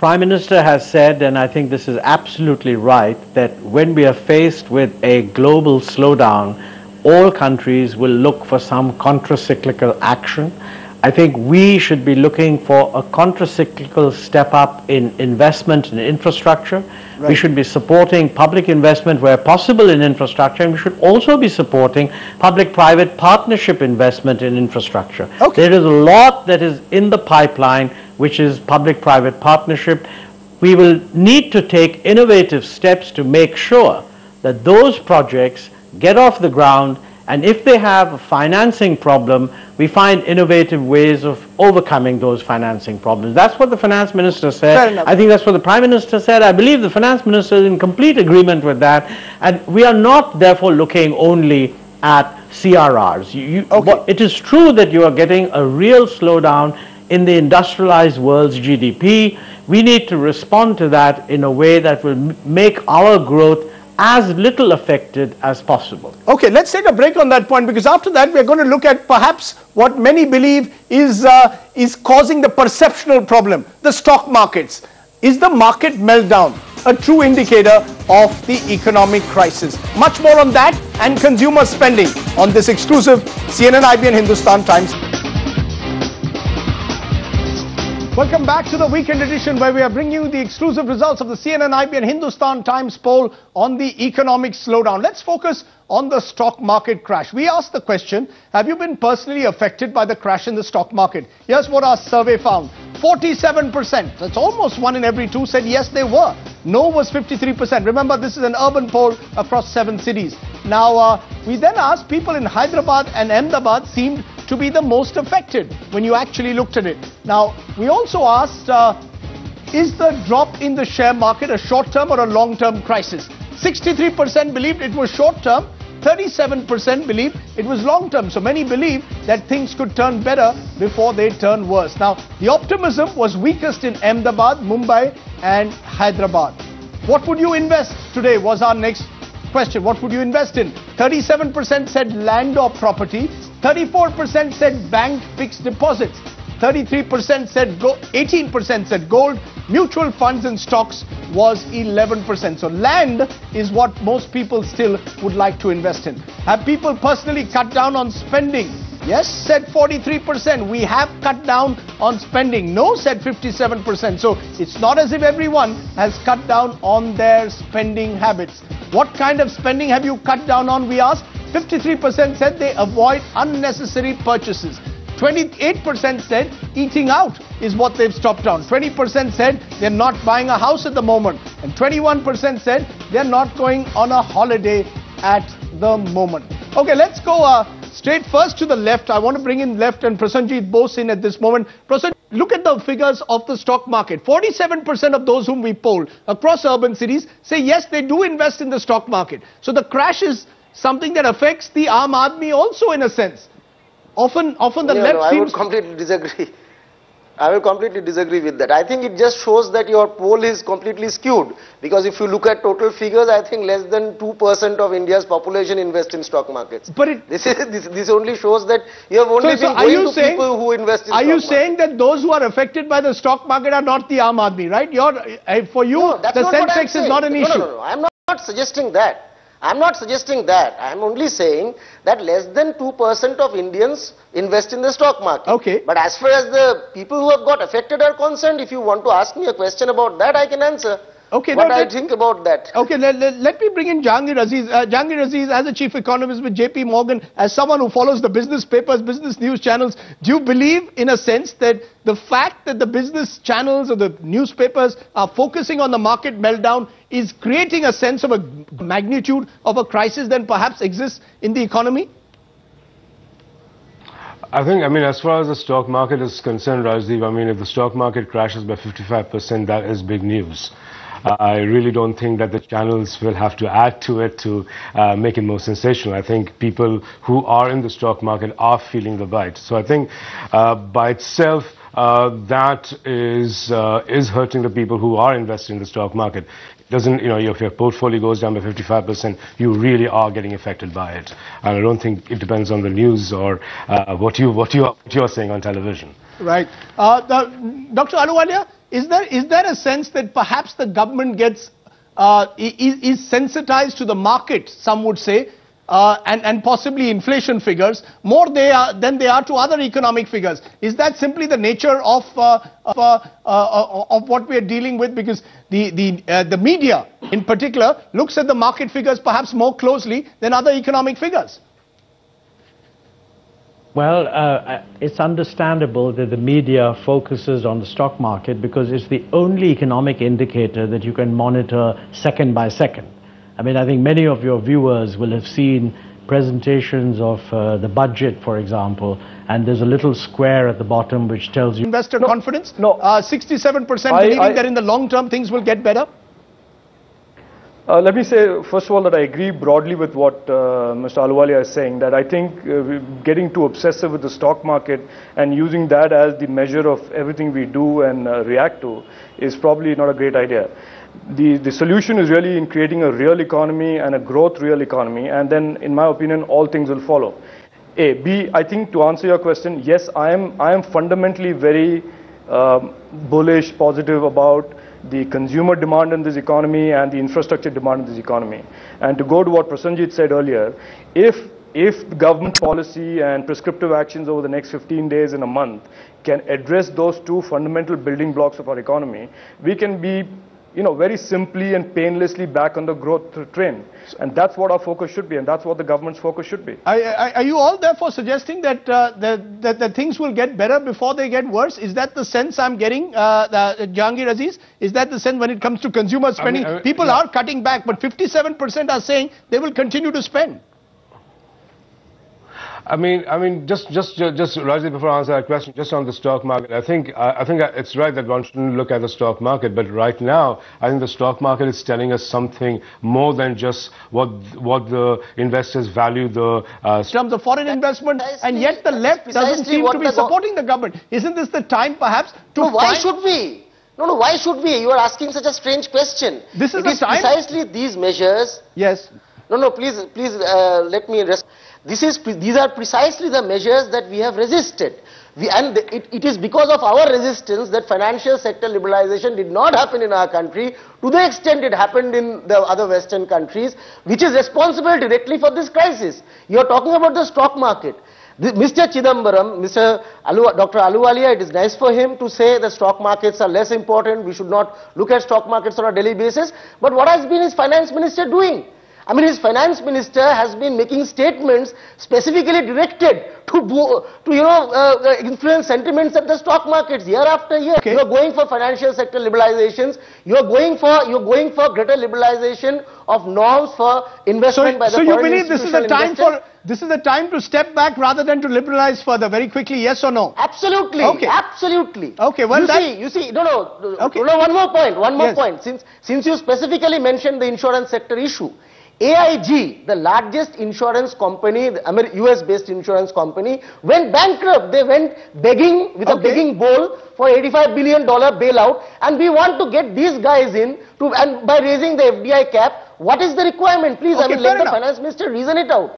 Prime Minister has said, and I think this is absolutely right, that when we are faced with a global slowdown, all countries will look for some contra-cyclical action. I think we should be looking for a contra-cyclical step up in investment in infrastructure. Right. We should be supporting public investment where possible in infrastructure, and we should also be supporting public-private partnership investment in infrastructure. Okay. There is a lot that is in the pipeline, which is public-private partnership. We will need to take innovative steps to make sure that those projects get off the ground, and if they have a financing problem, we find innovative ways of overcoming those financing problems. That's what the finance minister said. I think that's what the prime minister said. I believe the finance minister is in complete agreement with that. And we are not therefore looking only at CRRs. Okay. It is true that you are getting a real slowdown in the industrialized world's GDP. We need to respond to that in a way that will make our growth as little affected as possible. Okay, let's take a break on that point, because after that we're going to look at perhaps what many believe is causing the perceptional problem, the stock markets. Is the market meltdown a true indicator of the economic crisis? Much more on that and consumer spending on this exclusive CNN IBN Hindustan Times. Welcome back to the weekend edition, where we are bringing you the exclusive results of the CNN IBN Hindustan Times poll on the economic slowdown. Let's focus on the stock market crash. We asked the question, have you been personally affected by the crash in the stock market? Here's what our survey found. 47%, that's almost 1 in every 2, said yes, they were. No was 53%. Remember, this is an urban poll across 7 cities. Now, we then asked people in Hyderabad and Ahmedabad seemed to be the most affected when you actually looked at it. Now, we also asked, is the drop in the share market a short-term or a long-term crisis? 63% believed it was short-term, 37% believed it was long-term. So many believe that things could turn better before they turn worse. Now, the optimism was weakest in Ahmedabad, Mumbai and Hyderabad. What would you invest today was our next question. What would you invest in? 37% said land or property. 34% said bank fixed deposits. 33% said 18% said gold. Mutual funds and stocks was 11%. So land is what most people still would like to invest in. Have people personally cut down on spending? Yes, said 43%. We have cut down on spending. No, said 57%. So it's not as if everyone has cut down on their spending habits. What kind of spending have you cut down on, we asked? 53% said they avoid unnecessary purchases. 28% said eating out is what they've stopped on. 20% said they're not buying a house at the moment. And 21% said they're not going on a holiday at the moment. Okay, let's go straight first to the left. I want to bring in left and Prasunjeet Bose in at this moment. Prasunjeet, look at the figures of the stock market. 47% of those whom we polled across urban cities say yes, they do invest in the stock market. So the crash is something that affects the Aam Admi also in a sense. Often the left seems... I would completely disagree. I will completely disagree with that. I think it just shows that your poll is completely skewed. Because if you look at total figures, I think less than 2% of India's population invest in stock markets. But this only shows that you have only been going to people who invest in stock markets. Are you saying that those who are affected by the stock market are not the Aam Admi, right? For you, the Sensex is not an issue. No, I'm not suggesting that. I'm not suggesting that. I'm only saying that less than 2% of Indians invest in the stock market. Okay. But as far as the people who have got affected are concerned, if you want to ask me a question about that, I can answer. Okay. What I think about that. Okay, let me bring in Jahangir Aziz. Jahangir Aziz, as a chief economist with JP Morgan, as someone who follows the business papers, business news channels, do you believe in a sense that the fact that the business channels or the newspapers are focusing on the market meltdown is creating a sense of a magnitude of a crisis that perhaps exists in the economy? I think, as far as the stock market is concerned, Rajdeep, if the stock market crashes by 55%, that is big news. I really don't think that the channels will have to add to it to make it more sensational. I think people who are in the stock market are feeling the bite. So I think by itself, that is hurting the people who are invested in the stock market. Doesn't, if your portfolio goes down by 55%, you really are getting affected by it. And I don't think it depends on the news or what you're saying on television. Right. Dr. Ahluwalia, is there a sense that perhaps the government gets is sensitized to the market, some would say, and possibly inflation figures more than they are to other economic figures? Is that simply the nature of what we are dealing with? Because the media in particular looks at the market figures perhaps more closely than other economic figures. Well, it's understandable that the media focuses on the stock market because it's the only economic indicator that you can monitor second by second. I mean, I think many of your viewers will have seen presentations of the budget, for example, and there's a little square at the bottom which tells you... Investor confidence? No. 67% believing that in the long term things will get better? Let me say, first of all, that I agree broadly with what Mr. Ahluwalia is saying, that I think getting too obsessive with the stock market and using that as the measure of everything we do and react to is probably not a great idea. The solution is really in creating a real economy and a growth real economy, and then, in my opinion, all things will follow. A. B, I think to answer your question, yes, I am fundamentally very bullish, positive about the consumer demand in this economy and the infrastructure demand in this economy. And to go to what Prasunjeet said earlier, if government policy and prescriptive actions over the next 15 days and a month can address those two fundamental building blocks of our economy, we can be, very simply and painlessly back on the growth train. And that's what our focus should be, and that's what the government's focus should be. Are you all therefore suggesting that that things will get better before they get worse? Is that the sense I'm getting, Jahangir Aziz? Is that the sense when it comes to consumer spending? People are cutting back, but 57% are saying they will continue to spend. I mean, just Rajdeep, before I answer that question, just on the stock market, I think it's right that one shouldn't look at the stock market, but right now, I think the stock market is telling us something more than just what the investors value the in terms of foreign investment, and yet the left doesn't seem to be supporting the government. Isn't this the time, perhaps, to why should we? No, why should we? You are asking such a strange question. This is the time. Precisely these measures. Yes. No, please, let me rest. These are precisely the measures that we have resisted. It is because of our resistance that financial sector liberalization did not happen in our country to the extent it happened in the other Western countries, which is responsible directly for this crisis. You are talking about the stock market. Mr. Chidambaram, Dr. Ahluwalia, it is nice for him to say the stock markets are less important, we should not look at stock markets on a daily basis. But what has been his finance minister doing? I mean, his finance minister has been making statements specifically directed to influence sentiments at the stock markets year after year. Okay. You are going for financial sector liberalizations. You are going for greater liberalization of norms for investment by the foreign institutional investors. So you believe this is the time to step back rather than to liberalize further? Very quickly, yes or no? Absolutely. Okay. Absolutely. Okay. Well, you see. No. Okay. No. One more point. Since you specifically mentioned the insurance sector issue. AIG, the largest insurance company, US-based insurance company, went bankrupt. They went begging with a begging bowl for $85 billion bailout, and we want to get these guys in and by raising the FDI cap. What is the requirement? Please, let the finance minister reason it out.